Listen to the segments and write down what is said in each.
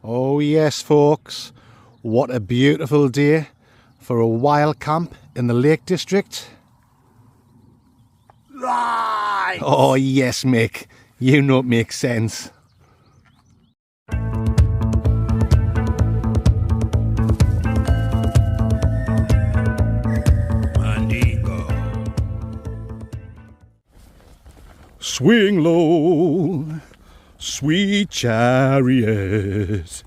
Oh yes, folks, what a beautiful day for a wild camp in the Lake District. Right! Oh yes, Mick, you know it makes sense. Mandingo. Swing low, sweet chariot.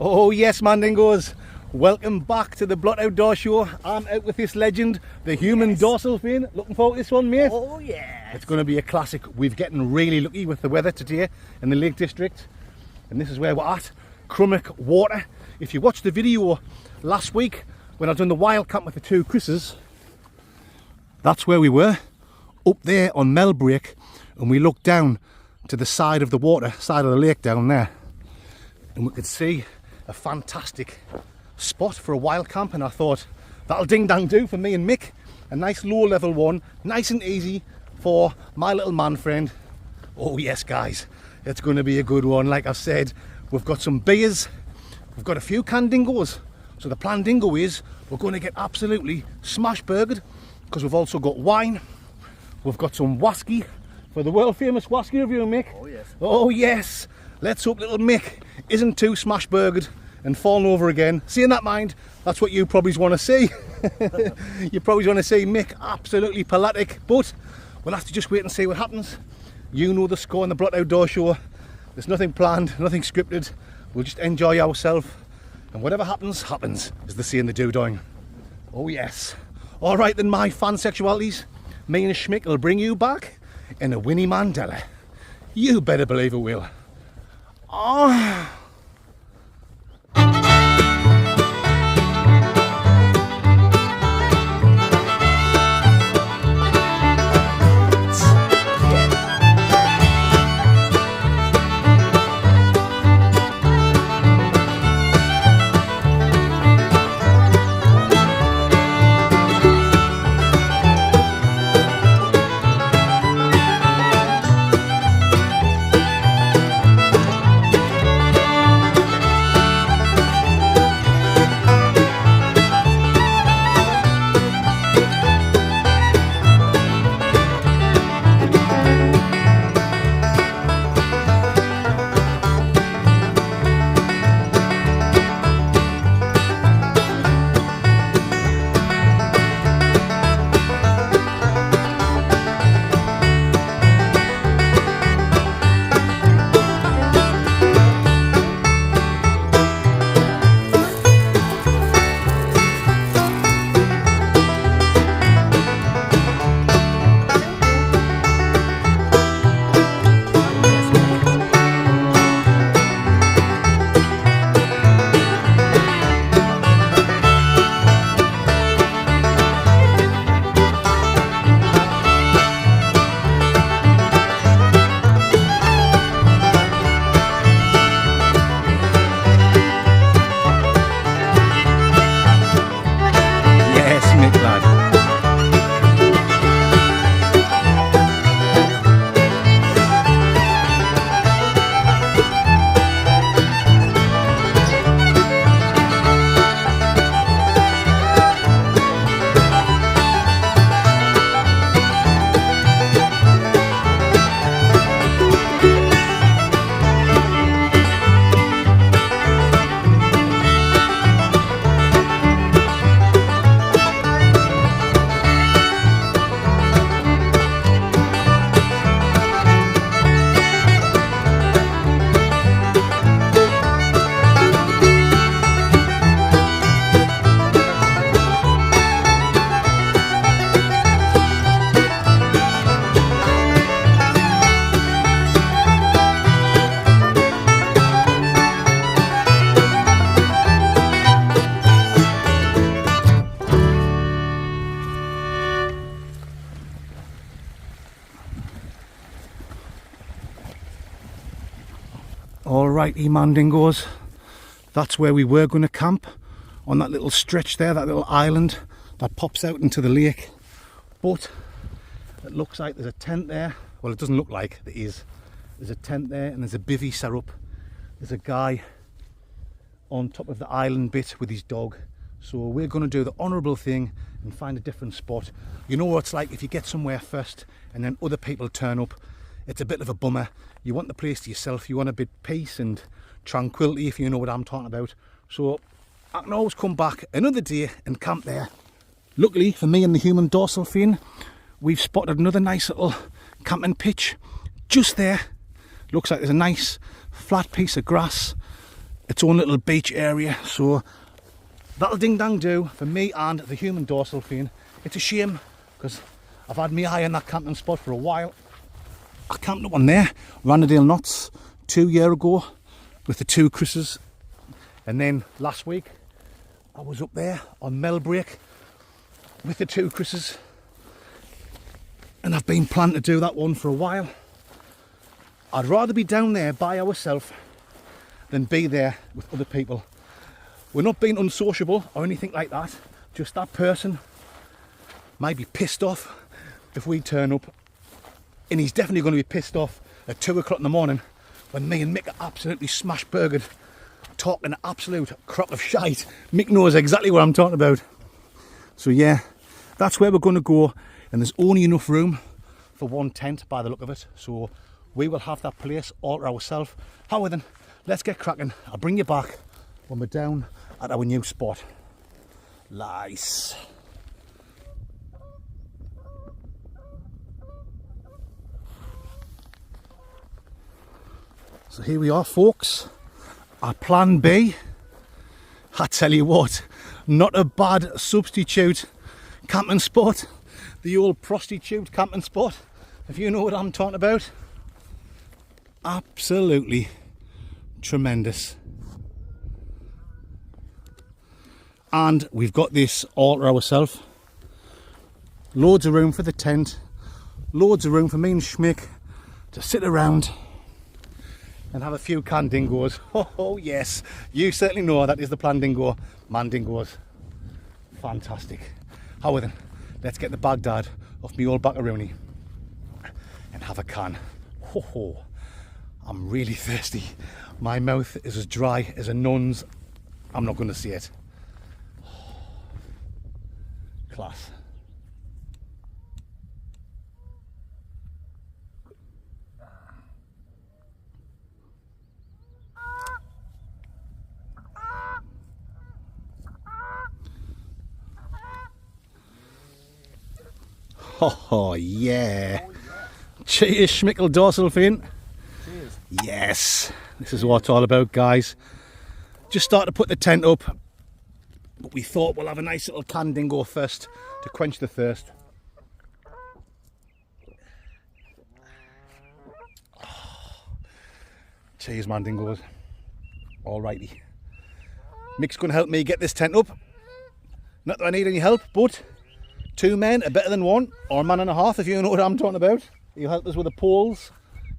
Oh yes, Mandingos, welcome back to the Blot Outdoor Show. I'm out with this legend, the human dorsal fin. Looking forward to this one, mate. Oh yeah. It's going to be a classic. We've getting really lucky with the weather today in the Lake District, and this is where we're at, Crummock Water. If you watched the video last week when I done the Wildcamp with the two Chris's, that's where we were, up there on Melbreak, and we looked down to the side of the water, side of the lake down there, and we could see a fantastic spot for a wild camp, and I thought that'll ding dang do for me and Mick. A nice low level one, nice and easy for my little man friend. Oh yes guys, it's going to be a good one. Like I've said, we've got some beers, we've got a few canned dingos, so the plan dingo is we're going to get absolutely smash burgered, because we've also got wine, we've got some whiskey for the world famous whiskey review, Mick. Oh yes. Oh yes, let's hope little Mick isn't too smash burgered and falling over again. Seeing that, mind, that's what you probably want to see. You probably want to see Mick absolutely palatic, but we'll have to just wait and see what happens. You know the score in the Blot Outdoor Show. There's nothing planned, nothing scripted. We'll just enjoy ourselves, and whatever happens, happens, as they say in the doo-doing. Oh yes. All right then, my fan sexualities, me and Schmick will bring you back in a Winnie Mandela. You better believe it will. Oh. Alrighty, Mandingos. That's where we were going to camp, on that little stretch there, that little island that pops out into the lake. But it looks like there's a tent there. Well, it doesn't look like, there is. There's a tent there and there's a bivvy set up. There's a guy on top of the island bit with his dog. So we're going to do the honourable thing and find a different spot. You know what it's like if you get somewhere first and then other people turn up. It's a bit of a bummer. You want the place to yourself. You want a bit of peace and tranquility, if you know what I'm talking about. So I can always come back another day and camp there. Luckily for me and the human dorsal fin, we've spotted another nice little camping pitch just there. Looks like there's a nice flat piece of grass, its own little beach area. So that'll ding dang do for me and the human dorsal fin. It's a shame because I've had my eye on that camping spot for a while. I camped up on there, Randerdale Knots, 2 years ago with the 2 Chris's. And then last week I was up there on Melbreak with the 2 Chris's. And I've been planning to do that one for a while. I'd rather be down there by ourselves than be there with other people. We're not being unsociable or anything like that. Just that person might be pissed off if we turn up. And he's definitely going to be pissed off at 2 o'clock in the morning when me and Mick are absolutely smash burgered, talking absolute crock of shite. Mick knows exactly what I'm talking about. So yeah, that's where we're going to go. And there's only enough room for one tent by the look of it. So we will have that place all to ourselves. However then, let's get cracking. I'll bring you back when we're down at our new spot. Nice. So here we are, folks. Our plan B. I tell you what, not a bad substitute camping spot. The old prostitute camping spot, if you know what I'm talking about. Absolutely tremendous. And we've got this all to ourselves. Loads of room for the tent. Loads of room for me and Schmick to sit around and have a few candingos. Oh yes, you certainly know that is the plan, dingo. Mandingos. Fantastic. However then, let's get the Baghdad off me old Baccaroony and have a can. Ho, I'm really thirsty. My mouth is as dry as a nun's. I'm not going to see it. Class. Oh yeah. Cheers, Schmickel dorsal fin. Cheers. Yes, this is what it's all about, guys. Just started to put the tent up, but we thought we'll have a nice little can dingo first to quench the thirst. Cheers, man, dingoes. Alrighty. Mick's going to help me get this tent up. Not that I need any help, but 2 men are better than 1, or a man and a half, if you know what I'm talking about. He'll help us with the poles.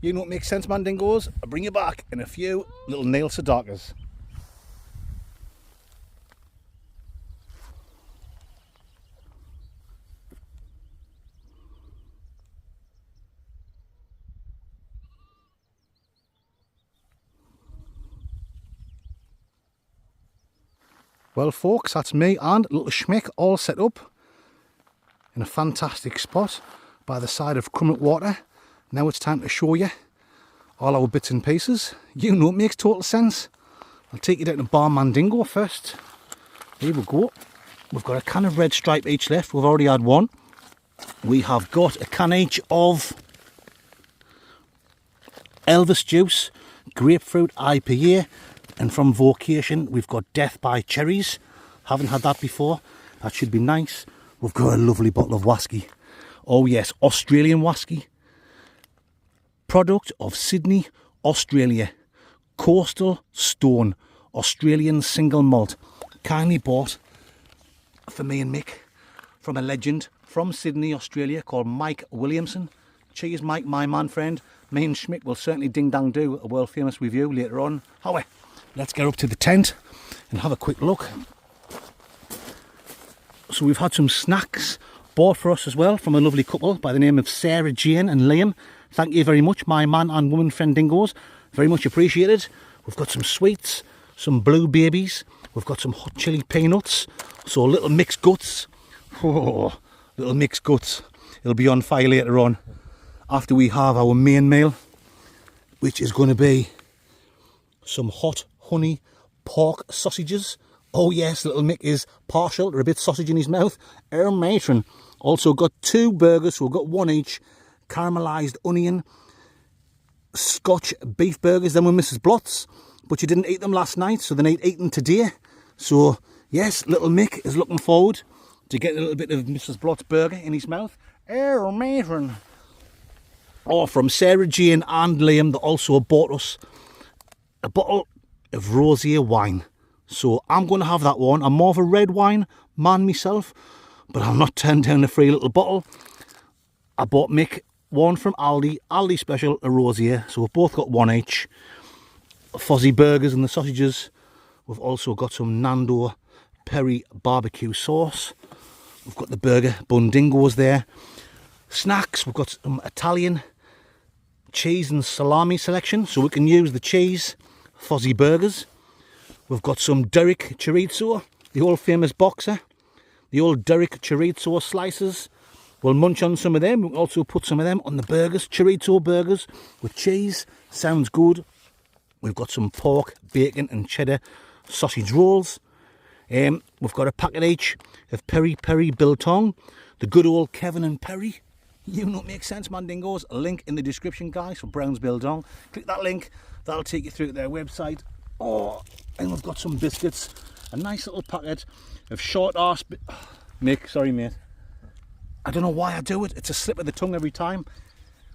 You know what makes sense, man, dingoes. I'll bring you back in a few little nail sadakas. Well, folks, that's me and little Schmick all set up in a fantastic spot by the side of Crummock water. Now it's time to show you all our bits and pieces. You know it makes total sense. I'll take you down to Bar Mandingo first. Here we go. We've got a can of Red Stripe each left. We've already had one. We have got a can each of Elvis Juice, Grapefruit IPA, and from Vocation we've got Death by Cherries. Haven't had that before. That should be nice. We've got a lovely bottle of whiskey. Oh yes, Australian whiskey. Product of Sydney, Australia. Coastal Stone, Australian single malt. Kindly bought for me and Mick from a legend from Sydney, Australia called Mike Williamson. Cheers, Mike, my man friend. Me and Mick will certainly ding-dang do a world-famous review later on. However, let's get up to the tent and have a quick look. So we've had some snacks bought for us as well from a lovely couple by the name of Sarah Jane and Liam. Thank you very much, my man and woman friend dingoes. Very much appreciated. We've got some sweets, some blue babies. We've got some hot chili peanuts. So little mixed guts. Oh, little mixed guts. It'll be on fire later on after we have our main meal, which is going to be some hot honey pork sausages. Oh yes, little Mick is partial to a bit sausage in his mouth. Our matron also got 2 burgers, so we've got 1 each. Caramelised onion, Scotch beef burgers. Then were Mrs. Blott's, but she didn't eat them last night, so they need eating today. So yes, little Mick is looking forward to getting a little bit of Mrs. Blott's burger in his mouth. Our matron. Oh, from Sarah Jane and Liam, they also bought us a bottle of rosé wine. So I'm going to have that one. I'm more of a red wine man myself, but I'll not turn down a free little bottle. I bought Mick one from Aldi special, a rosé. So we've both got 1 each. Fuzzy burgers and the sausages. We've also got some Nando Peri barbecue sauce. We've got the burger bun dingos there. Snacks, we've got some Italian cheese and salami selection, so we can use the cheese fuzzy burgers. We've got some Derrick chorizo, the old famous boxer, the old Derrick chorizo slices. We'll munch on some of them. We'll also put some of them on the burgers, chorizo burgers with cheese. Sounds good. We've got some pork, bacon and cheddar sausage rolls. We've got a packet each of peri peri biltong, the good old Kevin and Perry. You know, it makes sense, man dingoes. A link in the description, guys, for Brown's Biltong. Click that link, that'll take you through to their website. Oh, and we've got some biscuits, a nice little packet of short arse. Mick, sorry mate. I don't know why I do it. It's a slip of the tongue every time.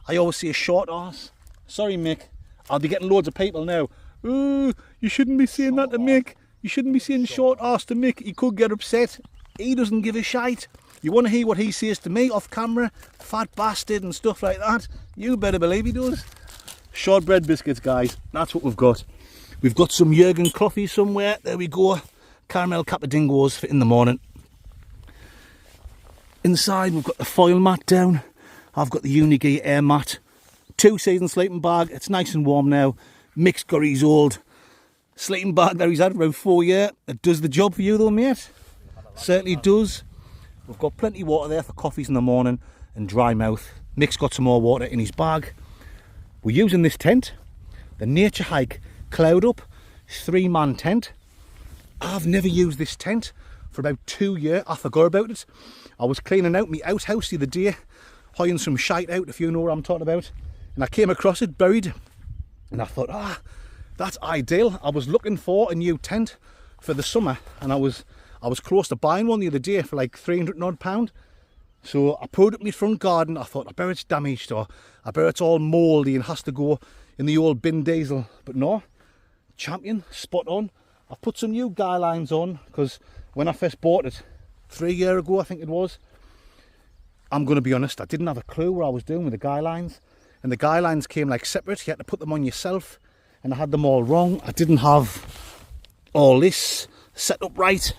I always see a short arse. Sorry Mick. I'll be getting loads of people now. Oh, you shouldn't be saying that to Mick. You shouldn't be saying short arse to Mick. He could get upset. He doesn't give a shite. You want to hear what he says to me off camera? Fat bastard and stuff like that? You better believe he does. Shortbread biscuits, guys. That's what we've got. We've got some Jurgen coffee somewhere. There we go. Caramel cappuccino's for in the morning. Inside we've got the foil mat down. I've got the Unigi air mat. 2 season sleeping bag. It's nice and warm now. Mick's got his old sleeping bag that he's had for about 4 years. It does the job for you though, mate. Certainly does. We've got plenty of water there for coffees in the morning and dry mouth. Mick's got some more water in his bag. We're using this tent, the Nature Hike Cloud Up 3-man tent. I've never used this tent for about 2 years. I forgot about it. I was cleaning out my outhouse the other day, hoying some shite out, if you know what I'm talking about. And I came across it buried. And I thought, that's ideal. I was looking for a new tent for the summer, and I was close to buying one the other day for like £300 odd. So I put it in my front garden. I thought, I bet it's damaged, or I bet it's all mouldy and has to go in the old bin diesel. But no, champion, spot on. I've put some new guy lines on, because when I first bought it 3 years ago, I think it was, I'm going to be honest, I didn't have a clue what I was doing with the guy lines. And the guy lines came like separate. You had to put them on yourself, and I had them all wrong. I didn't have all this set up right,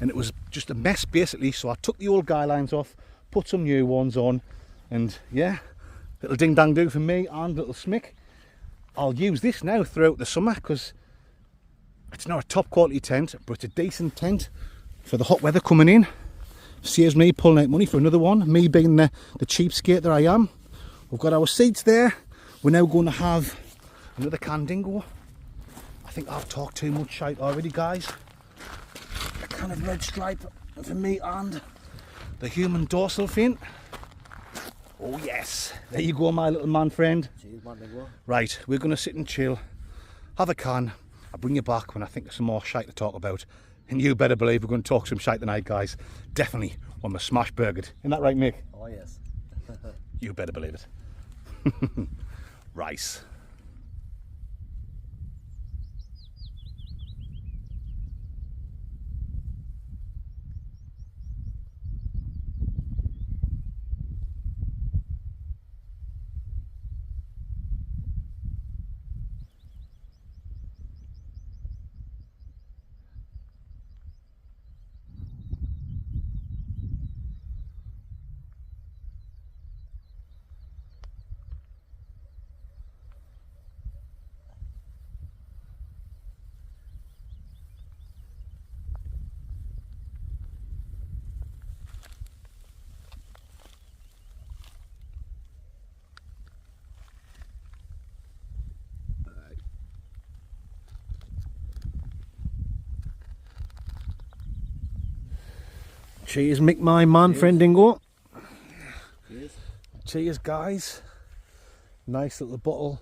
and it was just a mess basically. So I took the old guy lines off, put some new ones on, and yeah, little ding dang do for me and little Smick. I'll use this now throughout the summer, because it's not a top quality tent, but it's a decent tent for the hot weather coming in. Saves me pulling out money for another one, me being the cheapskate that I am. We've got our seats there. We're now going to have another can dingo. I think I've talked too much shite already, guys. A can of red stripe for me and the human dorsal fin. Oh yes, there you go, my little man friend. Cheers, man, dingo. Right, we're going to sit and chill, have a can. I'll bring you back when I think of some more shite to talk about. And you better believe we're going to talk some shite tonight, guys. Definitely when we're smash burgered. Isn't that right, Mick? Oh yes. You better believe it. Rice. Cheers, Mick, my man, friend Dingo. Cheers. Cheers, guys. Nice little bottle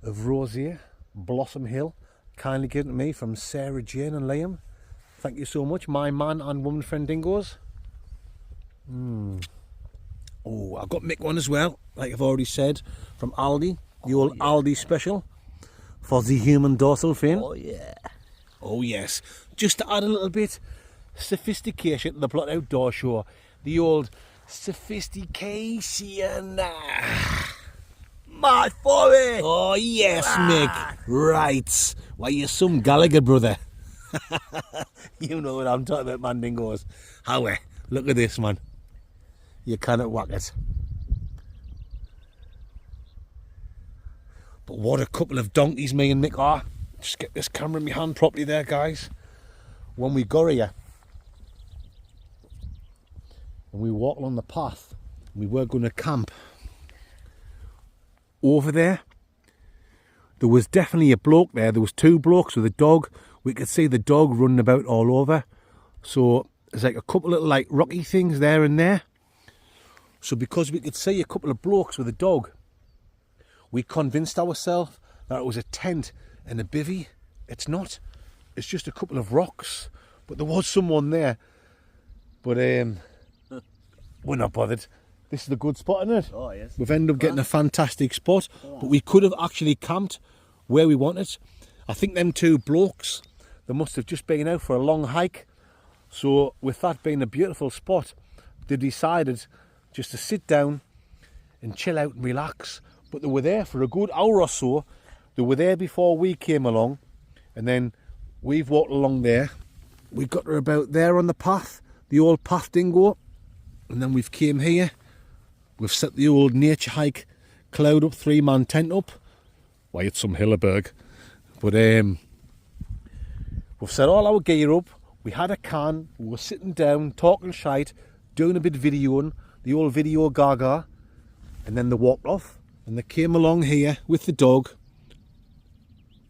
of rosé, Blossom Hill, kindly given to me from Sarah Jane and Liam. Thank you so much, my man and woman friend Dingoes. Oh, I've got Mick one as well, like I've already said, from Aldi, the old Aldi special for the human dorsal fin. Oh yeah. Oh yes, just to add a little bit sophistication to the Plot Outdoor Show, the old sophistication. My forehead. Oh yes, Mick. Right. Why, you're some Gallagher brother. You know what I'm talking about, man, Dingoes. Howie, look at this, man. You cannot whack it. But what a couple of donkeys me and Mick are. Just get this camera in my hand properly there, guys. When we got here and we walked along the path, we were going to camp over there. There was definitely a bloke there. There was two blokes with a dog. We could see the dog running about all over. So there's like a couple of like rocky things there and there. So because we could see a couple of blokes with a dog, we convinced ourselves that it was a tent and a bivvy. It's not. It's just a couple of rocks. But there was someone there. But we're not bothered. This is the good spot, isn't it? Oh yes. We've ended up getting a fantastic spot. But we could have actually camped where we wanted. I think them two blokes, they must have just been out for a long hike. So with that being a beautiful spot, they decided just to sit down and chill out and relax. But they were there for a good hour or so. They were there before we came along, and then we've walked along there. We got her about there on the path, the old path Dingo, and then we've came here. We've set the old nature hike cloud up, 3-man tent up. Why, it's some Hilleberg. But we've set all our gear up. We had a can. We were sitting down, talking shite, doing a bit of videoing, the old video gaga, and then they walked off. And they came along here with the dog,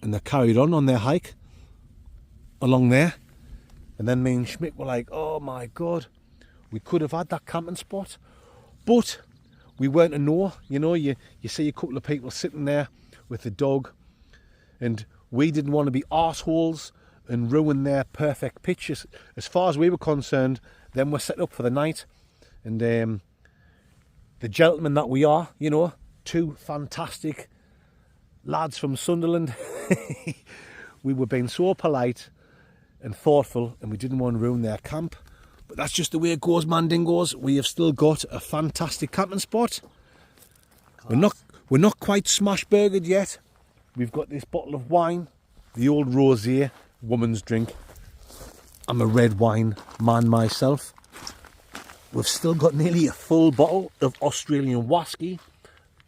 and they carried on their hike along there. And then me and Schmidt were like, oh my God, we could have had that camping spot, but we weren't to know. You know, you see a couple of people sitting there with the dog, and we didn't want to be arseholes and ruin their perfect pictures. As far as we were concerned, then we're set up for the night. And the gentlemen that we are, you know, two fantastic lads from Sunderland, we were being so polite and thoughtful, and we didn't want to ruin their camp. But that's just the way it goes, man, Dingoes. We have still got a fantastic camping spot. We're not quite smash burgered yet. We've got this bottle of wine, the old rosé, woman's drink. I'm a red wine man myself. We've still got nearly a full bottle of Australian whiskey,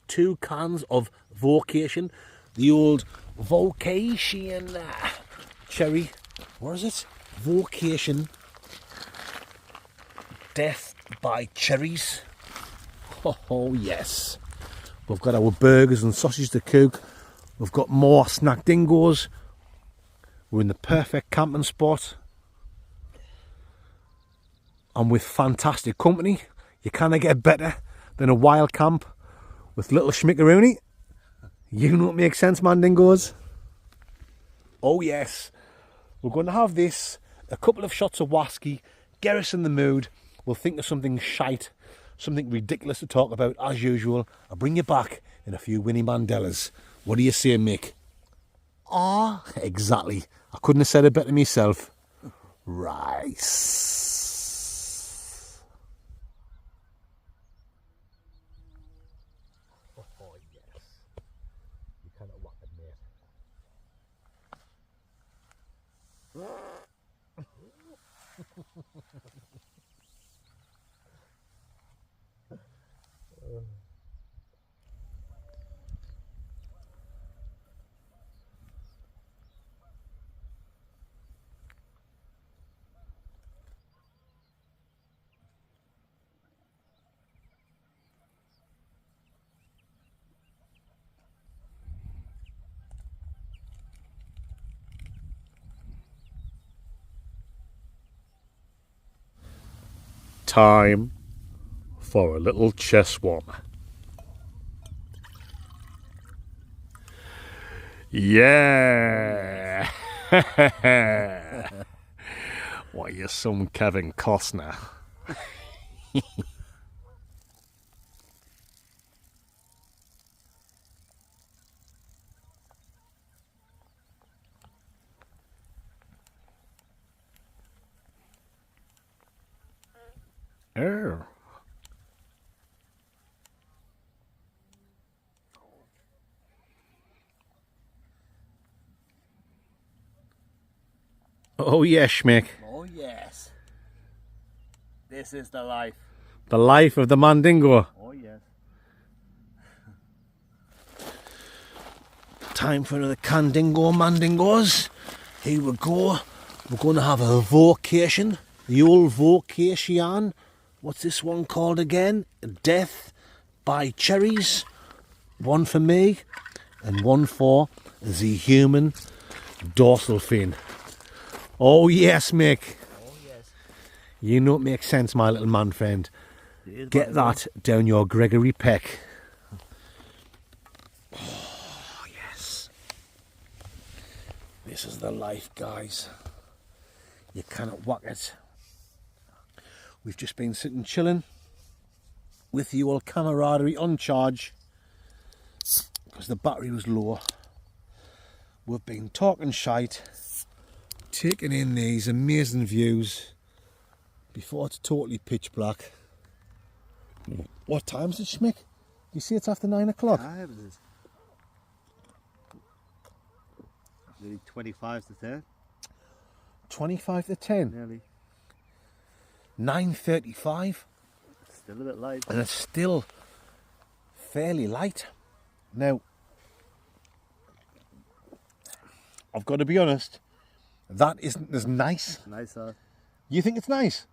2 cans of Vocation, the old Vocation cherry. What is it? Vocation Death by Cherries. Oh yes. We've got our burgers and sausage to cook. We've got more snack Dingoes. We're in the perfect camping spot. And with fantastic company. You can't get better than a wild camp with little schmickaroony. You know what makes sense, man, Dingoes? Oh yes. We're going to have this, a couple of shots of whiskey, get us in the mood. We'll think of something shite, something ridiculous to talk about as usual. I'll bring you back in a few Winnie Mandelas. What do you say, Mick? Ah, exactly. I couldn't have said it better myself. Rice. Oh, yes. You cannot whack it, mate. time for a little chest warmer. Yeah! Why, you're some Kevin Costner. Oh. Oh yes, Mick. Oh yes. This is the life. The life of the Mandingo. Oh yes. Time for another Candingo Mandingos. Here we go. We're going to have a vocation. The old vocation. What's this one called again? Death by Cherries. One for me and one for the human dorsal fin. Oh yes, Mick. Oh yes. You know it makes sense, my little man friend. Get that down your Gregory Peck. Oh yes. This is the life, guys. You cannot whack it. We've just been sitting chilling with the old camaraderie on charge because the battery was low. We've been talking shite, taking in these amazing views before it's totally pitch black. What time is it, Schmick? You see it's after 9 o'clock? Time is it? Nearly 25 to 10. 25 to 10. Nearly. 9:35. Still a bit light. And it's still fairly light. Now, I've got to be honest, that isn't as nice. Nice, huh? You think it's nice?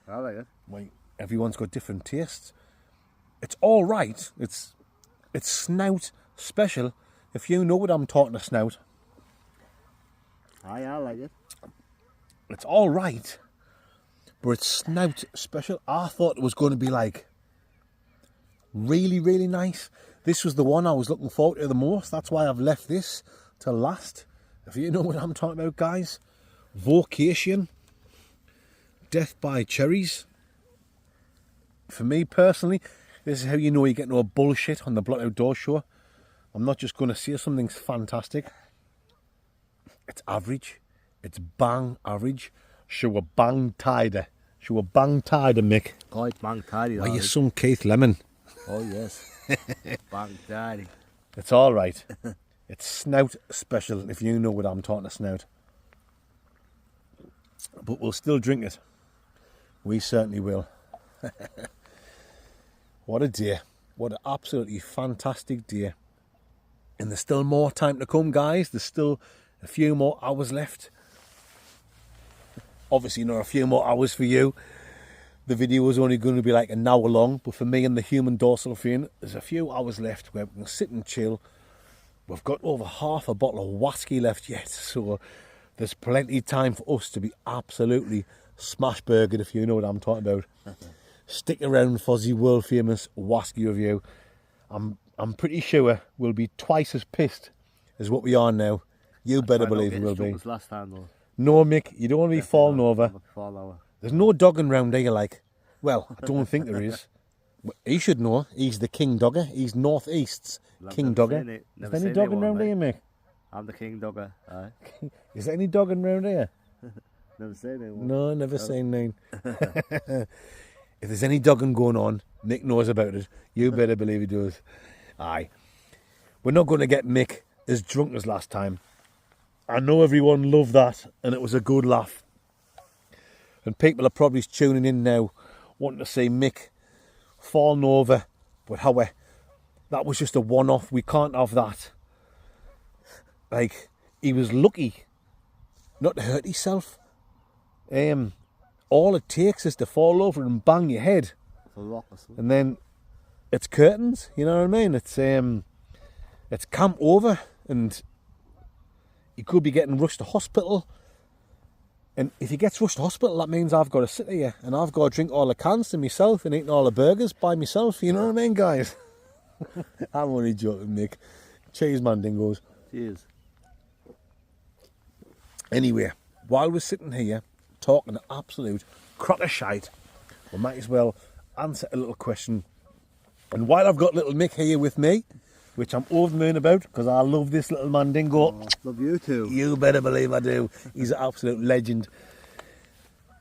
I like it. Well, everyone's got different tastes. It's all right. It's snout special. If you know what I'm talking to snout, I like it. it's all right. But it's snout special. I thought it was going to be like really, really nice. This was the one I was looking forward to the most. That's why I've left this to last. If you know what I'm talking about, guys. Vocation. Death by Cherries. For me personally, this is how you know you're getting no bullshit on the Block Outdoor Show. I'm not just going to say something's fantastic. It's average. It's bang average. Show a bang tider. Show a bang tider, Mick. Quite bang tidy. Are you some Keith Lemon? Oh yes. Bang tidy. It's all right. It's snout special, if you know what I'm talking to snout. But we'll still drink it. We certainly will. What a day. What an absolutely fantastic day. And there's still more time to come, guys. There's still a few more hours left. Obviously not a few more hours for you. The video is only going to be like an hour long, but for me and the human dorsal fin, there's a few hours left where we can sit and chill. We've got over half a bottle of whiskey left yet, so there's plenty of time for us to be absolutely smash-burgered, if you know what I'm talking about. Stick around for the world famous whiskey review. I'm pretty sure we'll be twice as pissed as what we are now. You better believe it will be. Last time, though. No, Mick, you don't want to be falling over. There's no dogging round here, like. Well, I don't think there is. He should know. He's the king dogger. He's North East's king dogger. Is there any dogging round here, Mick? I'm the king dogger. Aye. Is there any dogging round here? Never seen anyone. No, never seen none. If there's any dogging going on, Mick knows about it. You better believe he does. Aye. We're not going to get Mick as drunk as last time. I know everyone loved that, and it was a good laugh. And people are probably tuning in now, wanting to see Mick falling over. But however, that was just a one-off. We can't have that. Like, he was lucky not to hurt himself. All it takes is to fall over and bang your head. And then it's curtains, you know what I mean? It's camp over, and you could be getting rushed to hospital. And if he gets rushed to hospital, that means I've got to sit here and I've got to drink all the cans to myself and eating all the burgers by myself. You know what I mean, guys? I'm only joking, Mick. Cheers, man, dingoes. Cheers. Anyway, while we're sitting here talking absolute crock of shite, we might as well answer a little question. And while I've got little Mick here with me, which I'm over the moon about, because I love this little man dingo. Oh, love you too. You better believe I do. He's an absolute legend.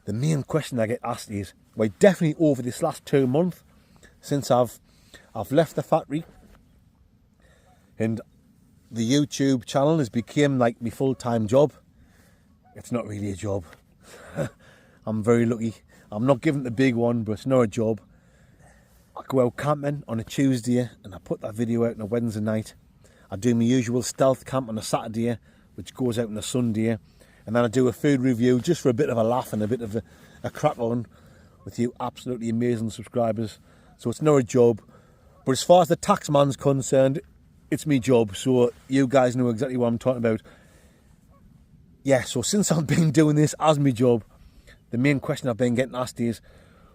The main question I get asked is, well, definitely over this last 2 months, since I've left the factory, and the YouTube channel has become like my full-time job. It's not really a job. I'm very lucky. I'm not given the big one, but it's not a job. I go out camping on a Tuesday and I put that video out on a Wednesday night. I do my usual stealth camp on a Saturday, which goes out on a Sunday. And then I do a food review just for a bit of a laugh and a bit of a crack on with you absolutely amazing subscribers. So it's not a job. But as far as the taxman's concerned, it's my job. So you guys know exactly what I'm talking about. Yeah, so since I've been doing this as my job, the main question I've been getting asked is,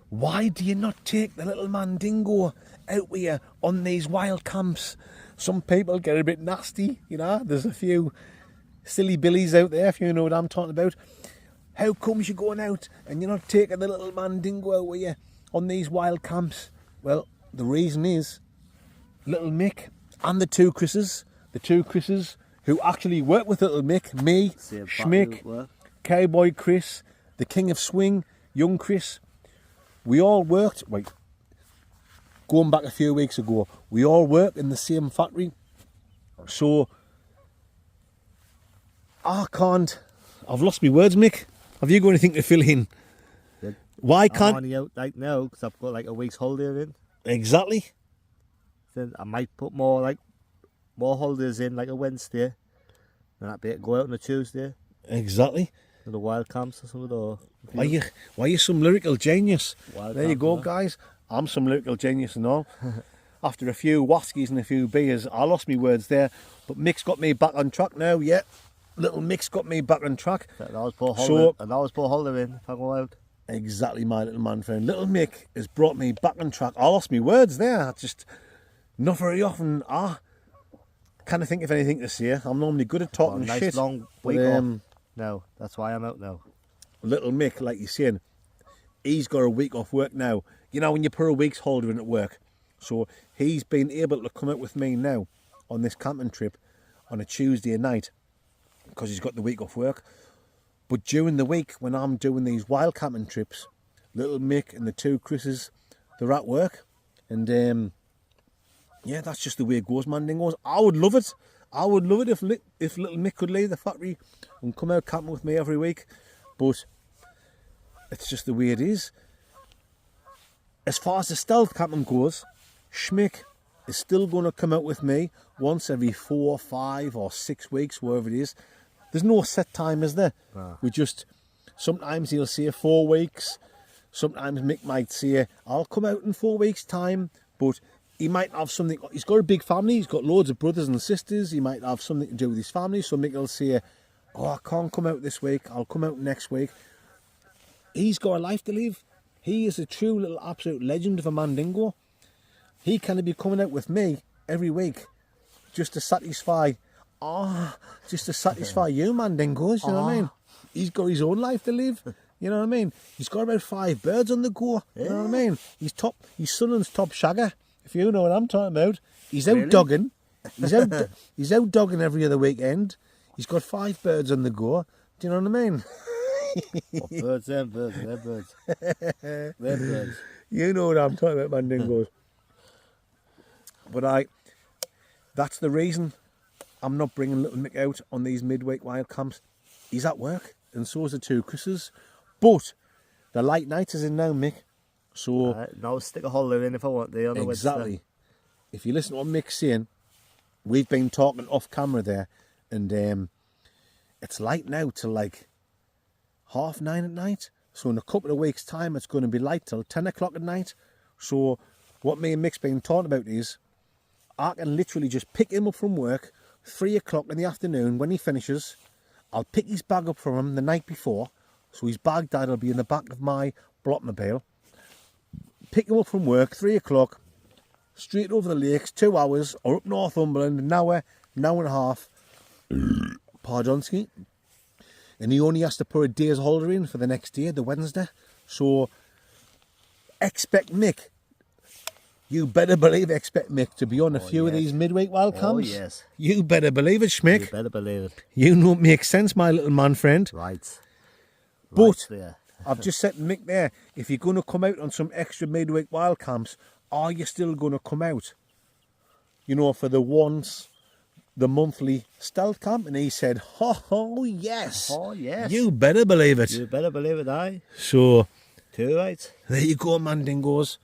why do you not take the little man dingo out with you on these wild camps? Some people get a bit nasty, you know. There's a few silly billies out there, if you know what I'm talking about. How comes you're going out and you're not taking the little man dingo out with you on these wild camps? Well, the reason is little Mick and the two Chris's who actually work with little Mick, me, Schmick, Cowboy Chris, the King of Swing, young Chris. We all worked, going back a few weeks ago, we all worked in the same factory. So, I've lost my words, Mick. Have you got anything to fill in? Why can't... I'm only out like now because I've got like a week's holiday in. Exactly. Then I might put more holidays in, like a Wednesday. And I'd be able to go out on a Tuesday. Exactly. To the wild camps or something. Or why are you some lyrical genius? Wild there you go, guys. I'm some lyrical genius and all. After a few whiskies and a few beers, I lost my words there. But Mick's got me back on track now, yeah. Little Mick's got me back on track. And I always put holiday in if I go out. Exactly, my little man friend. Little Mick has brought me back on track. I lost my words there. I just, not very often, can't think of anything to say. I'm normally good at talking nice shit. Long week off. No, that's why I'm out now. Little Mick, like you're saying, he's got a week off work now. You know, when you put a week's holiday in at work. So he's been able to come out with me now on this camping trip on a Tuesday night because he's got the week off work. But during the week when I'm doing these wild camping trips, little Mick and the two Chris's, they're at work. And yeah, that's just the way it goes, man. Dingoes. I would love it. I would love it if little Mick could leave the factory and come out camping with me every week. But it's just the way it is. As far as the stealth camping goes, Schmick is still going to come out with me once every 4, 5 or 6 weeks, wherever it is. There's no set time, is there? No. We just, sometimes he'll say 4 weeks. Sometimes Mick might say, I'll come out in 4 weeks' time. But he might have something, he's got a big family, he's got loads of brothers and sisters, he might have something to do with his family, so Mick will say, oh, I can't come out this week, I'll come out next week. He's got a life to live. He is a true little absolute legend of a man dingo. He can be coming out with me every week just to satisfy, you man dingoes, you know what I mean? He's got his own life to live, you know what I mean? He's got about 5 birds on the go, you know what I mean? He's Sunderland's top shagger. If you know what I'm talking about, he's out dogging. He's out dogging every other weekend. He's got 5 birds on the go. Do you know what I mean? What birds? They're birds. They're birds. You know what I'm talking about, man, dingoes. But that's the reason I'm not bringing little Mick out on these midweek wild camps. He's at work, and so is the two Chris's. But the light night is in now, Mick. So now stick a holiday in if I want to. Exactly. If you listen to what Mick's saying, we've been talking off camera there, and it's light now till like 9:30 at night. So in a couple of weeks' time, it's going to be light till 10 o'clock at night. So what me and Mick's been talking about is, I can literally just pick him up from work 3 o'clock in the afternoon when he finishes. I'll pick his bag up from him the night before, So his Baghdad will be in the back of my blockmobile. Pick him up from work, 3 o'clock, straight over the lakes, 2 hours, or up Northumberland, an hour and a half. Pardon, ski. And he only has to put a day's holiday in for the next day, the Wednesday. So expect Mick. You better believe expect Mick to be on a few of these midweek wild camps. Oh, yes. You better believe it, Schmick. You better believe it. You know it makes sense, my little man friend. Right. But there. I've just said to Mick there, if you're going to come out on some extra midweek wild camps, are you still going to come out? You know, for the monthly stealth camp? And he said, oh yes. Oh, yes. You better believe it. You better believe it, aye. So, Too right. there you go, man dingoes.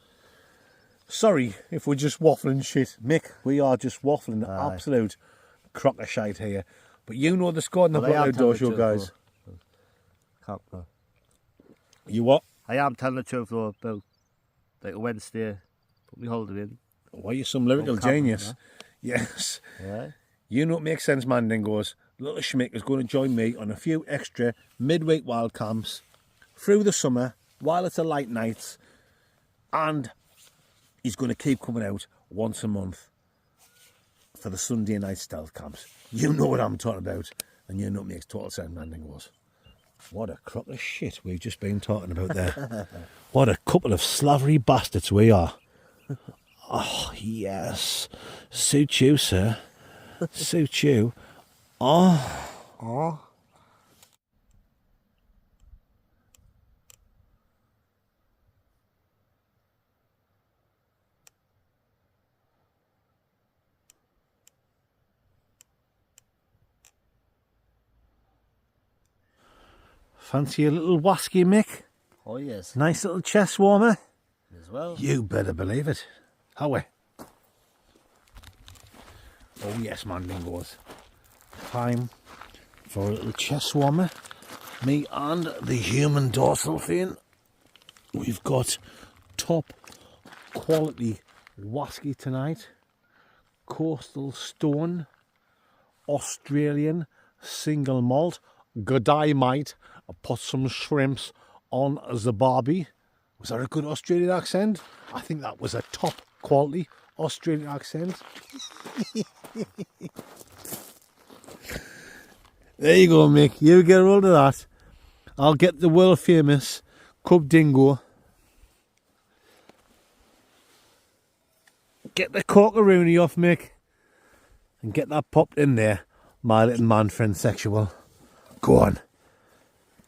Sorry if we're just waffling shit. Mick, we are just waffling absolute crock of shite here. But you know the score in the Blockload Door Show, guys. Can't go. You what? I am telling the truth though about like a Wednesday, put me holiday in. Why, you're some lyrical genius. Yes. Yeah. You know what makes sense, man dingoes. Little Schmick is going to join me on a few extra midweek wild camps through the summer while it's a light night, and he's going to keep coming out once a month for the Sunday night stealth camps. You know what I'm talking about, and you know what makes total sense, man dingoes. What a crock of shit we've just been talking about there. What a couple of slavery bastards we are. Oh, yes. Suit you, sir. Suit you. Oh. Oh. Fancy a little wasky, Mick? Oh, yes. Nice little chest warmer? As well. You better believe it. Howie. Oh yes, man dingoes. Time for a little chest warmer. Me and the human dorsal fin. We've got top quality wasky tonight. Coastal Stone, Australian single malt. Good eye, mate. I put some shrimps on the barbie. Was that a good Australian accent? I think that was a top quality Australian accent. There you go, Mick. You get a hold of that. I'll get the world famous Cub Dingo. Get the corkaroony off, Mick. And get that popped in there, my little man friend sexual. Go on.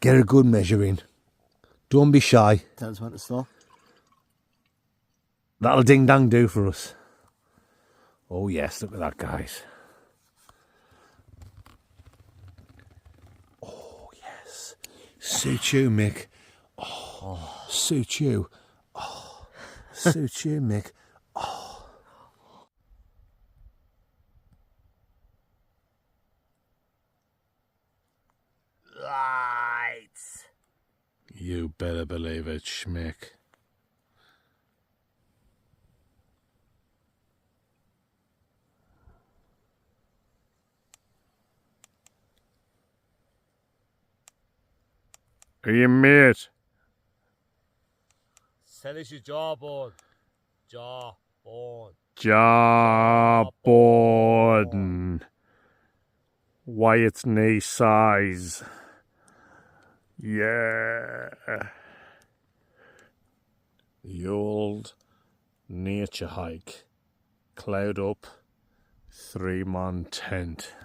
Get a good measure in. Don't be shy. Tell us when to stop. That'll ding dang do for us. Oh yes, look at that, guys. Oh yes. Suit you, Mick. Oh. Suit you. Oh. Suit you, Mick. Oh. Right. You better believe it, Schmick. Are you mate? Tell us your jawbone. Jawbone. Jawbone. Why it's knee size. Yeah. The old nature hike. Cloud up. 3-man tent.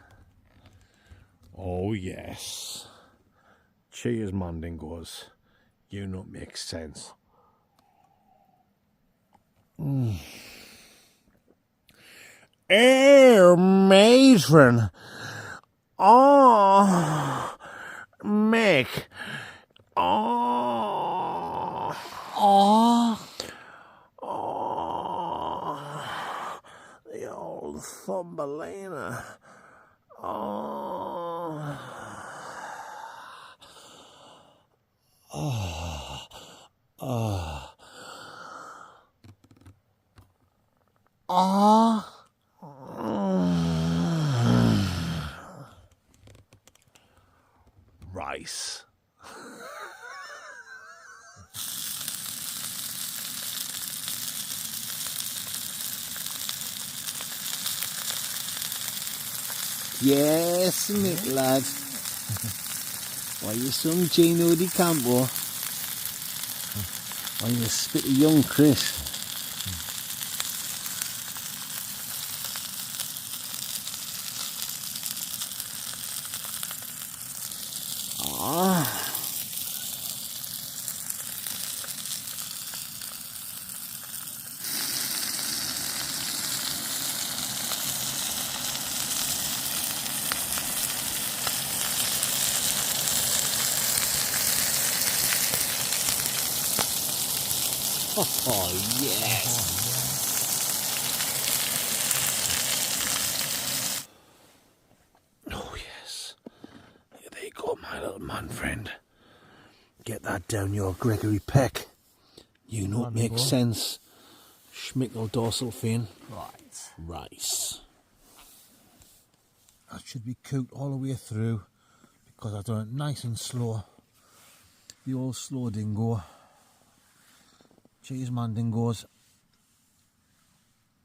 Oh yes. Cheers, man dingoes. You know it makes sense. Matron. Oh, Mick. Oh. Oh. Oh. The old Thumbelina. Oh. Oh. Oh. Oh. Rice. Yes, Mick, lad. Why you some Gino di Campo? Why you spit a young Chris? Ah. Oh, yes. Oh, yes. There you go, my little man friend. Get that down your Gregory Peck. You know it makes sense. Schmickel dorsal fin. Right. Rice. That should be cooked all the way through because I've done it nice and slow. The old slow dingo. Cheese man dingoes.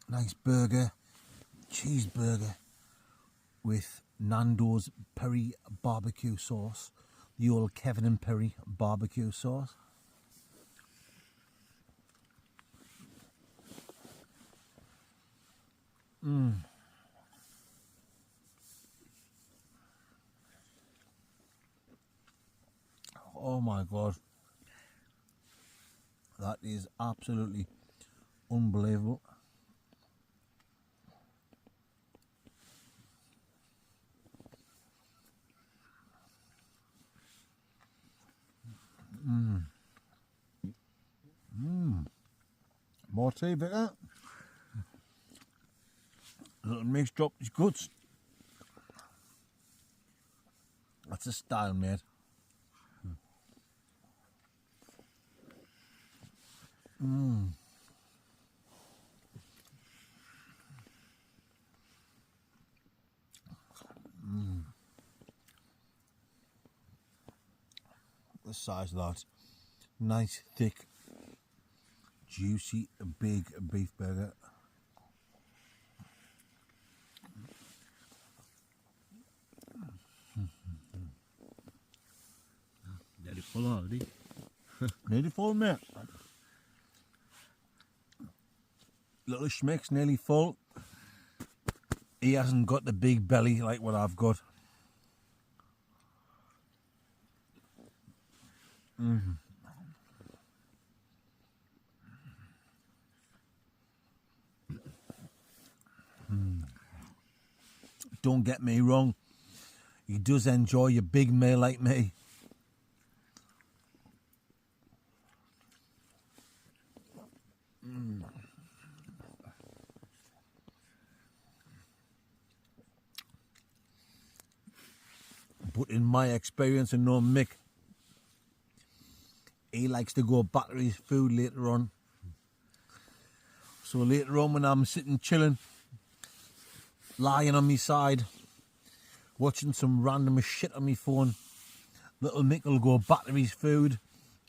Nice burger. Cheeseburger with Nando's Perry barbecue sauce. The old Kevin and Perry barbecue sauce. Oh my God. That is absolutely unbelievable. More tea, Vicar. Little Mick's dropped his guts. That's a style, mate. The size of that. Nice, thick, juicy, big beef burger. Nearly full already. Nearly full, mate. Little Schmick's nearly full. He hasn't got the big belly like what I've got. Don't get me wrong. He does enjoy a big meal like me. But in my experience and knowing Mick, he likes to go back to his food later on. So later on when I'm sitting chilling, lying on my side, watching some random shit on my phone, little Mick will go back to his food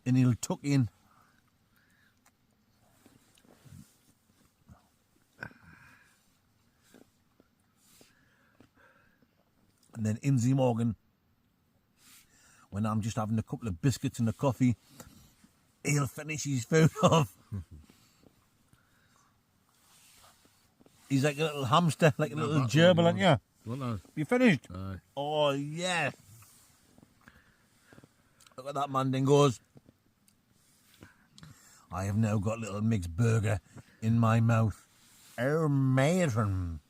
and he'll tuck in. And then Inzy Morgan, when I'm just having a couple of biscuits and a coffee, he'll finish his food off. He's like a little hamster, like a little gerbil, aren't you? What now? You finished? Aye. Oh, yeah. Look at that man dingoes. I have now got little Mick's burger in my mouth. Oh, amazing.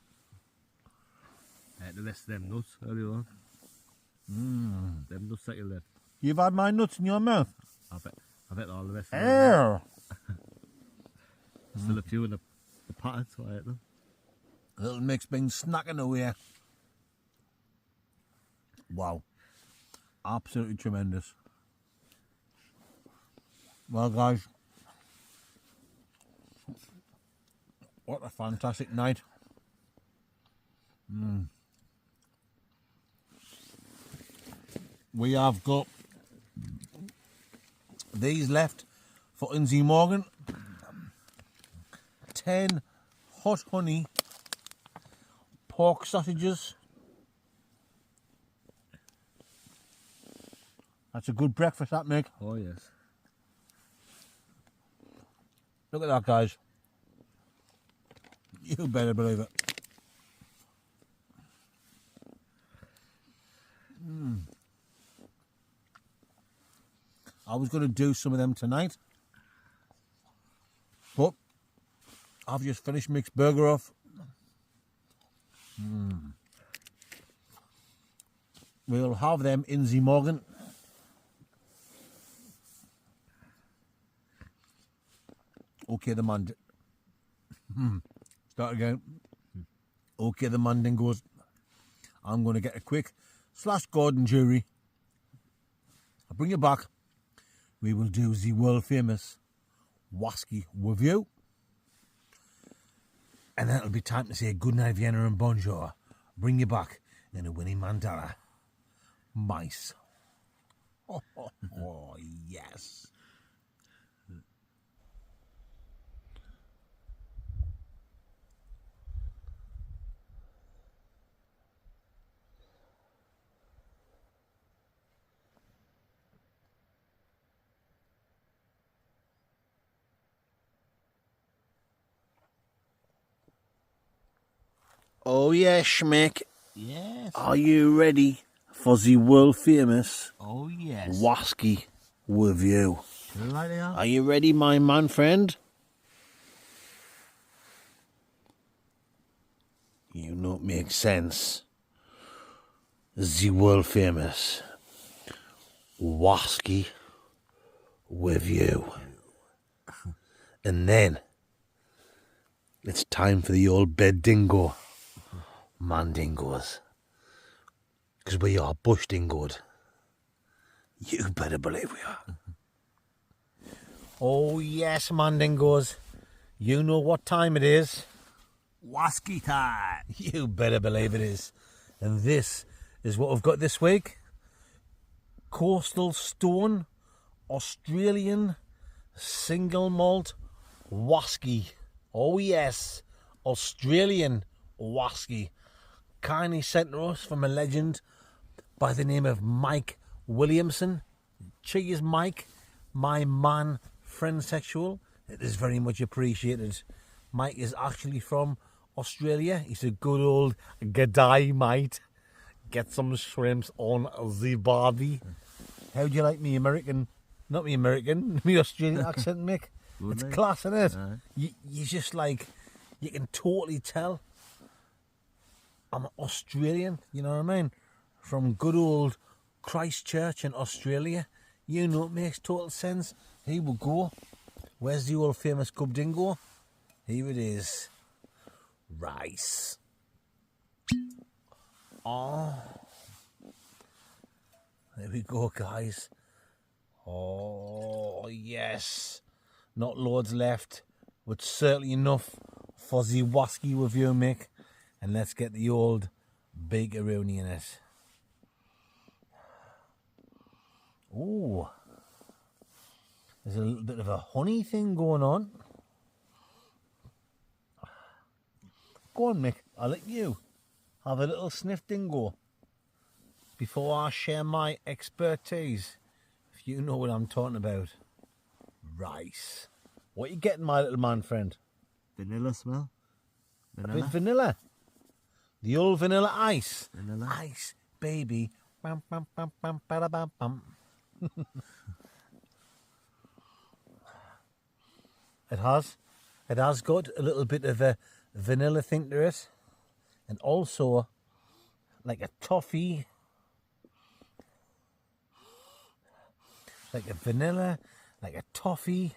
Ate the rest of them nuts earlier on. Them nuts that you left. You've had my nuts in your mouth? I've ate all the rest of them. Oh. Still a few in the pattern, so I ate them. Little Mick's been snacking away. Wow. Absolutely tremendous. Well, guys, what a fantastic night. We have got these left for Inzy Morgan. 10 hot honey pork sausages That's a good breakfast, that, Mick. Oh, yes. Look at that, guys. You better believe it. I was going to do some of them tonight, but I've just finished Mick's burger off. We'll have them in the morgen. Okay, the man. Start again. Okay, the man then goes, I'm going to get a quick /Gordon jury. I'll bring you back. We will do the world famous Wasky review. And then it'll be time to say good night, Vienna, and bonjour. Bring you back in a Winnie Mandela. Mice. Oh, yes. Oh yes, Mick. Yes. Are you ready for the world famous Oh, yes. Wasky review? Right there. Are you ready, my man friend? You know it makes sense. The world famous Wasky review. And then it's time for the old bed dingo. Mandingos. Because we are bush dingoed. You better believe we are. Oh, yes, Mandingos. You know what time it is. Wasky time. You better believe it is. And this is what we've got this week. Coastal Stone Australian Single Malt Wasky. Oh, yes. Australian Wasky. Kindly sent to us from a legend by the name of Mike Williamson. Cheers, Mike. My man, friend sexual. It is very much appreciated. Mike is actually from Australia. He's a good old g'day, mate. Get some shrimps on the barbie. How do you like me American? Not me American, me Australian accent, Mick. It's class, isn't it? You just like, you can totally tell I'm Australian, you know what I mean? From good old Christchurch in Australia. You know it makes total sense. Here we go. Where's the old famous Cub Dingo? Here it is. Rice. Oh. There we go, guys. Oh, yes. Not loads left, but certainly enough for the Wasky review, Mick. And let's get the old bakeroni in it. Ooh. There's a little bit of a honey thing going on. Go on, Mick. I'll let you have a little sniff dingo before I share my expertise. If you know what I'm talking about. Rice. What you getting, my little man friend? Vanilla smell. A bit vanilla. The old vanilla ice. Vanilla. Ice, baby. Bum, bum, bum, bum, bada, bum, bum. It has got a little bit of a vanilla thing to it. And also like a toffee. Like a vanilla, like a toffee.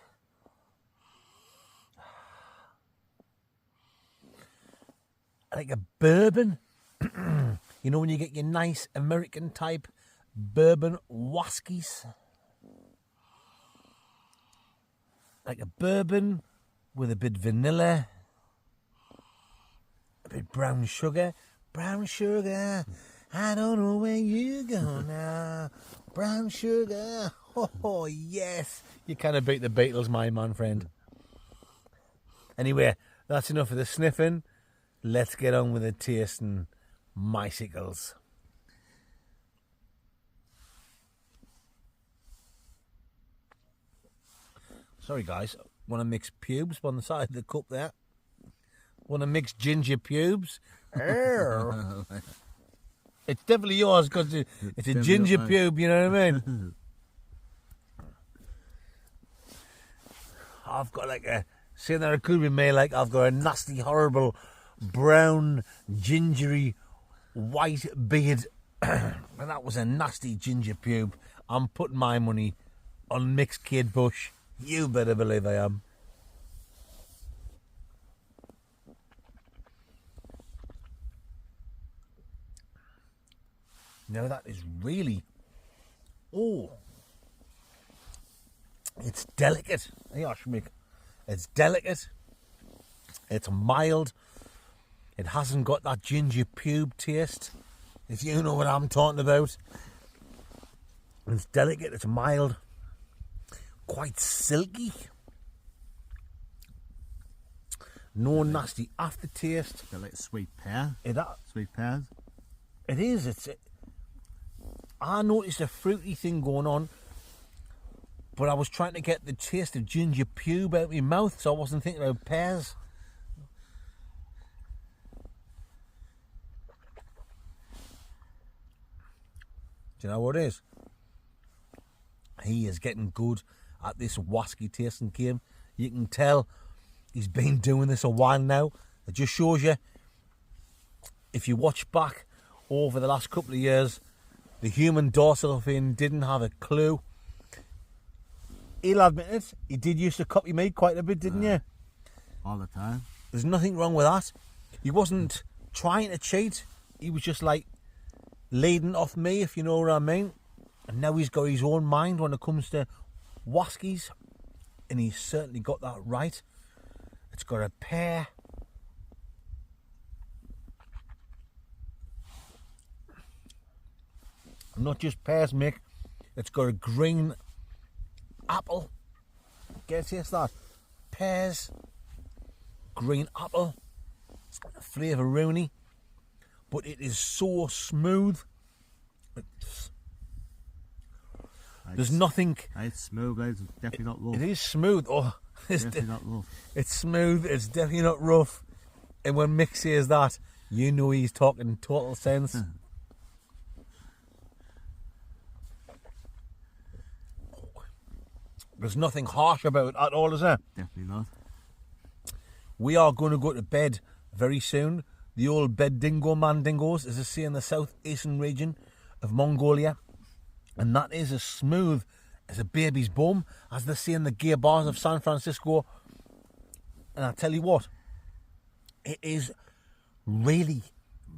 Like a bourbon. You know when you get your nice American type bourbon whiskies? Like a bourbon with a bit vanilla, a bit brown sugar. Brown sugar, I don't know where you go now. Brown sugar, oh yes. You kind of beat the Beatles, my man friend. Anyway, that's enough of the sniffing. Let's get on with the tasting. Micicles. Sorry guys, one of Mick's pubes on the side of the cup there. One of Mick's ginger pubes. It's definitely yours because it's a ginger pube, you know what I mean? I've got like a, saying that it could be me, like I've got a nasty, horrible, brown, gingery, white beard. And that was a nasty ginger pube. I'm putting my money on Mick's Kid Bush. You better believe I am. Now that is really, oh, it's delicate. Hey, Mick, it's delicate. It's mild. It hasn't got that ginger pube taste, if you know what I'm talking about. It's delicate. It's mild. Quite silky. No nasty aftertaste. Got like sweet pear. Sweet pears. It is. I noticed a fruity thing going on, but I was trying to get the taste of ginger pube out of my mouth, so I wasn't thinking about pears. Do you know what it is? He is getting good at this whiskey tasting game. You can tell he's been doing this a while now. It just shows you, if you watch back over the last couple of years, the human dorsal fin didn't have a clue. He'll admit it. He did used to copy me quite a bit, didn't you? All the time. There's nothing wrong with that. He wasn't trying to cheat. He was just like leading off me, if you know what I mean. And now he's got his own mind when it comes to whiskies. And he's certainly got that right. It's got a pear. Not just pears, Mick. It's got a green apple. Get to taste that. Pears, green apple, flavour rooney. But it is so smooth. There's nothing. It's smooth, it's definitely not rough. It is smooth. Oh, it's definitely not rough. It's smooth. It's definitely not rough. And when Mick says that, you know he's talking total sense. There's nothing harsh about it at all, is there? Definitely not. We are going to go to bed very soon. The old bed dingo mandingos, as they say in the southeastern region of Mongolia. And that is as smooth as a baby's bum, as they say in the gay bars of San Francisco. And I tell you what, it is really,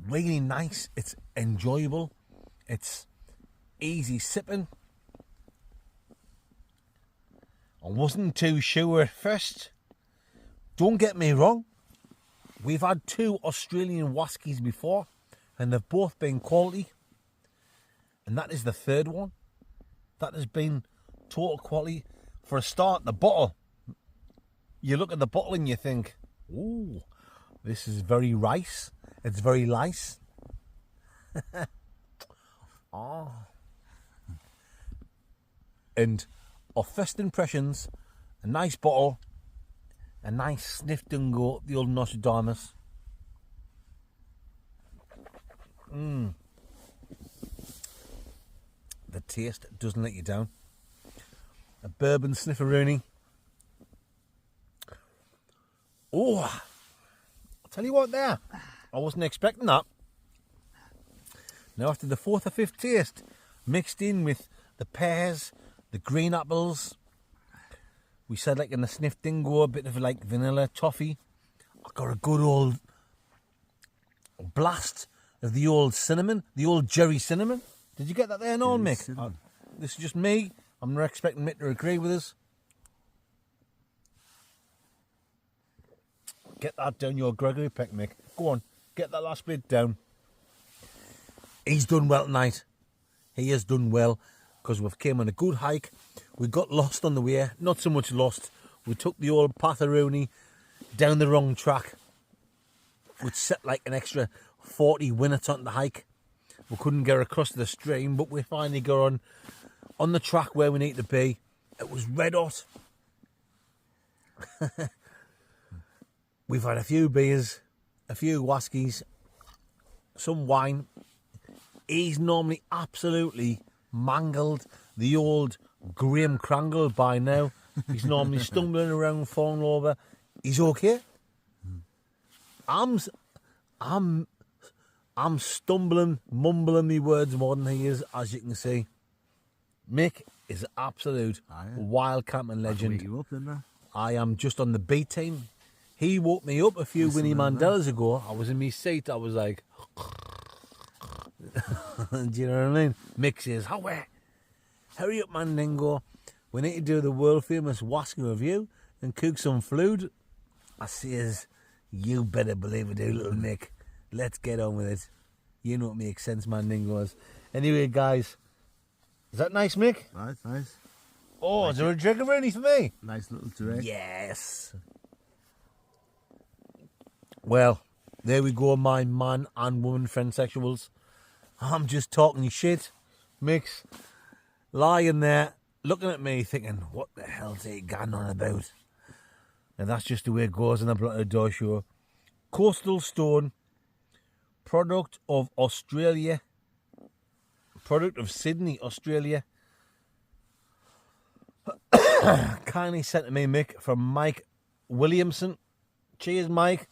really nice. It's enjoyable. It's easy sipping. I wasn't too sure at first. Don't get me wrong. We've had 2 Australian whiskies before, and they've both been quality. And that is the third one. That has been total quality. For a start, the bottle. You look at the bottle and you think, ooh, this is very rice. It's very nice. Oh. And our first impressions, a nice bottle, a nice sniff dingo, the old Nostradamus. The taste doesn't let you down. A bourbon snifferoonie. Oh, I'll tell you what there. I wasn't expecting that. Now after the 4th or 5th taste, mixed in with the pears, the green apples, we said like in the sniff dingo, a bit of like vanilla toffee. I got a good old blast of the old cinnamon, the old Jerry cinnamon. Did you get that there, no, Mick? This is just me. I'm not expecting Mick to agree with us. Get that down your Gregory Peck, Mick. Go on, get that last bit down. He's done well tonight. He has done well because we've came on a good hike. We got lost on the way. Not so much lost. We took the old Patharoni down the wrong track. We'd set like an extra 40 minutes on the hike. We couldn't get across the stream, but we finally got on the track where we need to be. It was red hot. We've had a few beers, a few whiskies, some wine. He's normally absolutely mangled the old Graham Crangle by now. He's normally stumbling around, falling over. He's okay. I'm stumbling, mumbling me words more than he is, as you can see. Mick is absolute wild camping legend. You up, didn't I am just on the beat team. He woke me up a few Winnie Mandelas ago. I was in my seat. I was like, do you know what I mean? Mick says, hurry up, Mandingo. We need to do the world famous Wasky review and cook some food. I says, you better believe it, do, little Mick. Let's get on with it. You know what makes sense, Mandingos. Anyway, guys, is that nice, Mick? Nice. Oh, is there a drink of any for me? Nice little drink. Yes. Well, there we go, my man and woman friend sexuals. I'm just talking shit. Mick's lying there, looking at me, thinking, what the hell's he going on about? And that's just the way it goes in the Blood Door Show. Coastal Stone, product of Australia, product of Sydney, Australia. Kindly sent to me, Mick, from Mike Williamson. Cheers, Mike.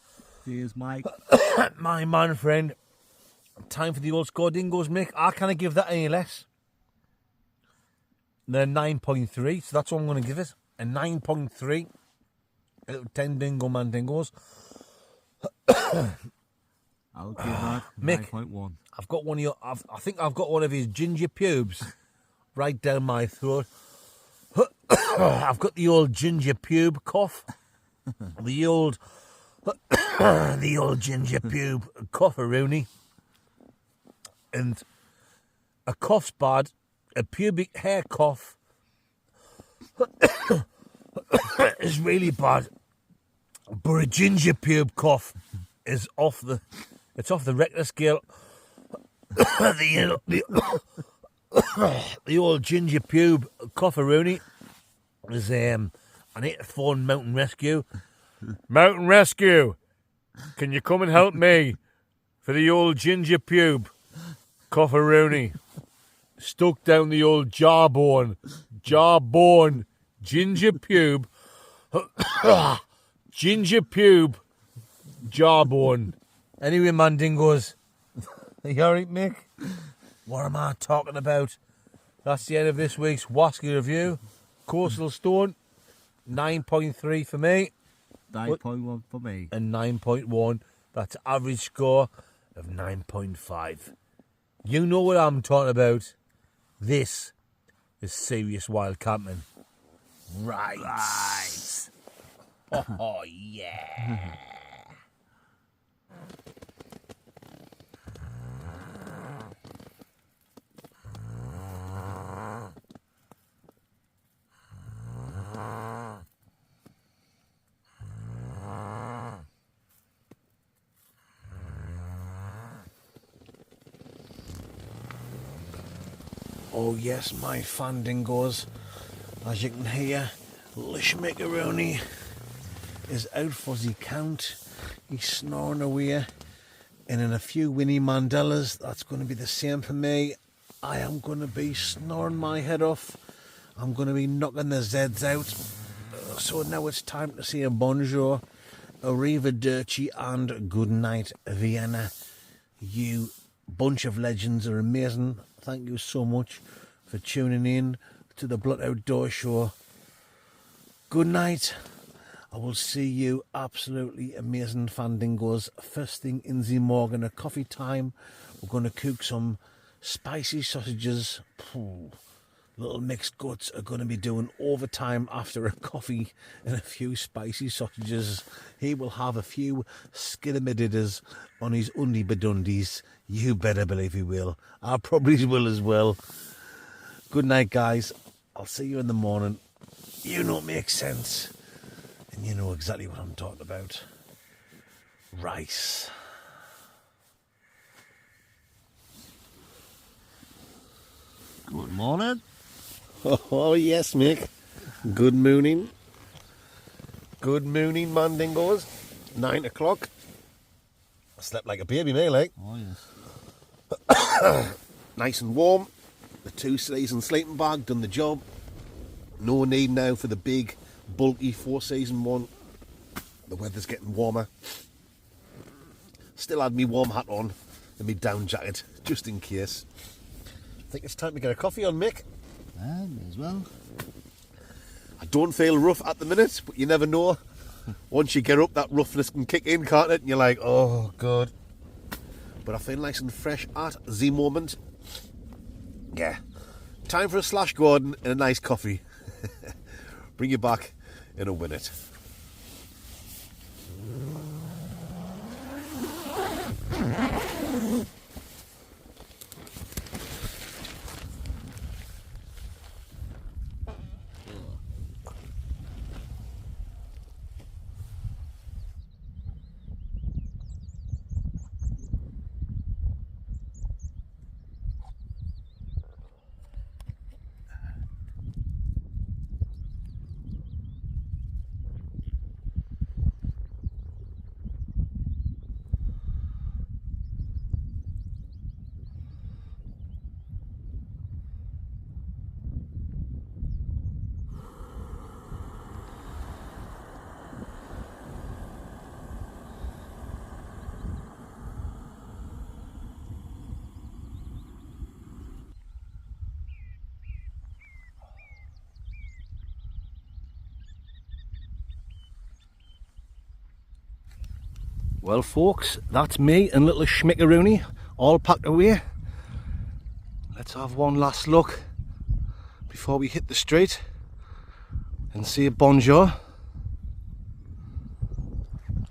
Cheers, Mike. My man friend. Time for the old score dingoes, Mick. I can't give that any less. They're 9.3, so that's what I'm going to give it. A 9.3. A little 10 dingo man dingoes. I'll give that Mick, 9.1. I've got one of your. I think I've got one of his ginger pubes right down my throat. I've got the old ginger pube cough. The old ginger pube cough-a-rooney. And a cough's bad, a pubic hair cough is really bad, but a ginger pube cough is off the Richter scale. the old ginger pube cough-a-rooney is I need to phone Mountain Rescue. Mountain Rescue, can you come and help me for the old ginger pube cough-a-rooney? Stuck down the old jawbone, ginger pube, ginger pube, jawbone. Anyway, Mandingos, are you alright, Mick? What am I talking about? That's the end of this week's Wasky review. Coastal Stone, 9.3 for me. 9.1 for me. And 9.1. That's average score of 9.5. You know what I'm talking about. This is serious wild camping. Right. Oh, yeah. Oh yes, my fandingos. As you can hear, Lish Macaroni is out for the count. He's snoring away. And in a few Winnie Mandelas, that's going to be the same for me. I am going to be snoring my head off. I'm going to be knocking the Zeds out. So now it's time to say a bonjour, arrivederci, and good night, Vienna. You bunch of legends are amazing. Thank you so much for tuning in to the Blood Outdoor Show. Good night. I will see you absolutely amazing fandingos first thing in the morning at coffee time. We're going to cook some spicy sausages. Little mixed guts are going to be doing overtime after a coffee and a few spicy sausages. He will have a few skidamadidders on his undie bedundies. You better believe he will. I probably will as well. Good night, guys. I'll see you in the morning. You know it makes sense. And you know exactly what I'm talking about. Rice. Good morning. Oh, yes, Mick. Good morning. Good morning, Mandingos. 9 o'clock. I slept like a baby, mate, like. Oh, yes. Nice and warm. The 2 season sleeping bag done the job. No need now for the big, bulky 4 season one. The weather's getting warmer. Still had me warm hat on and me down jacket, just in case. I think it's time to get a coffee on, Mick. May as well. I don't feel rough at the minute, but you never know. Once you get up, that roughness can kick in, can't it? And you're like, oh, God. But I feel nice and fresh at the moment. Yeah. Time for a slash garden and a nice coffee. Bring you back in a minute. Well, folks, that's me and little Schmickaroony all packed away. Let's have one last look before we hit the street and say bonjour.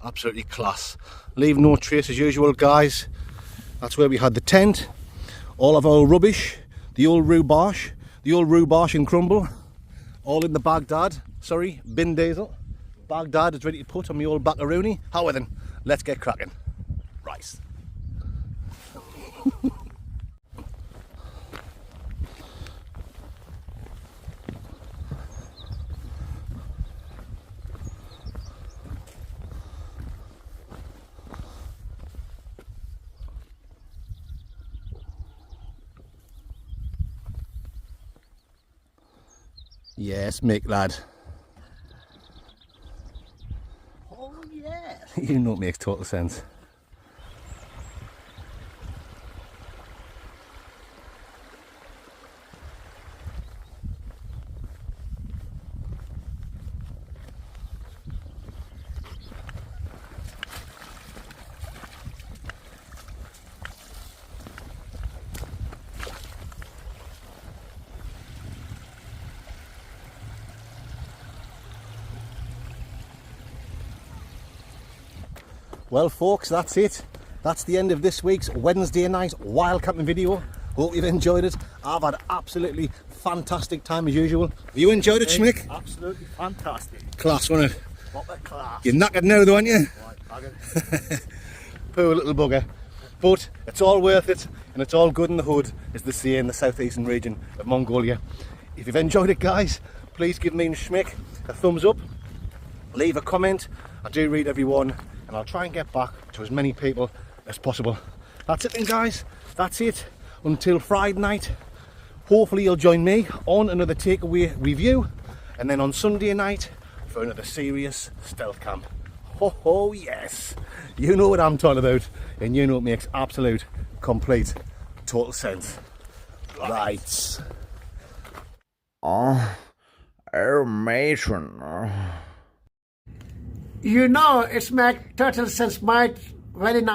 Absolutely class. Leave no trace as usual, guys. That's where we had the tent, all of our rubbish, the old rhubarb and crumble, all in the bin diesel. Baghdad is ready to put on my old Backaroony. How then? Let's get cracking. Rice. Yes, Mick, lad. Oh, yes. You know it makes total sense. Well, folks, that's it. That's the end of this week's Wednesday night wild camping video. Hope you've enjoyed it. I've had absolutely fantastic time as usual. Have you enjoyed it, Schmick? Absolutely fantastic. Class, wasn't it? What a class. You're knackered now, though, aren't you? Right, Poor little bugger. But it's all worth it, and it's all good in the hood, as they say in the southeastern region of Mongolia. If you've enjoyed it, guys, please give me and Schmick a thumbs up. Leave a comment. I do read every one, and I'll try and get back to as many people as possible. That's it then, guys. That's it. Until Friday night. Hopefully you'll join me on another takeaway review, and then on Sunday night for another serious stealth camp. Ho ho, yes. You know what I'm talking about, and you know it makes absolute, complete, total sense. Right. Oh, matron. You know, it's make total sense, mate. Very nice.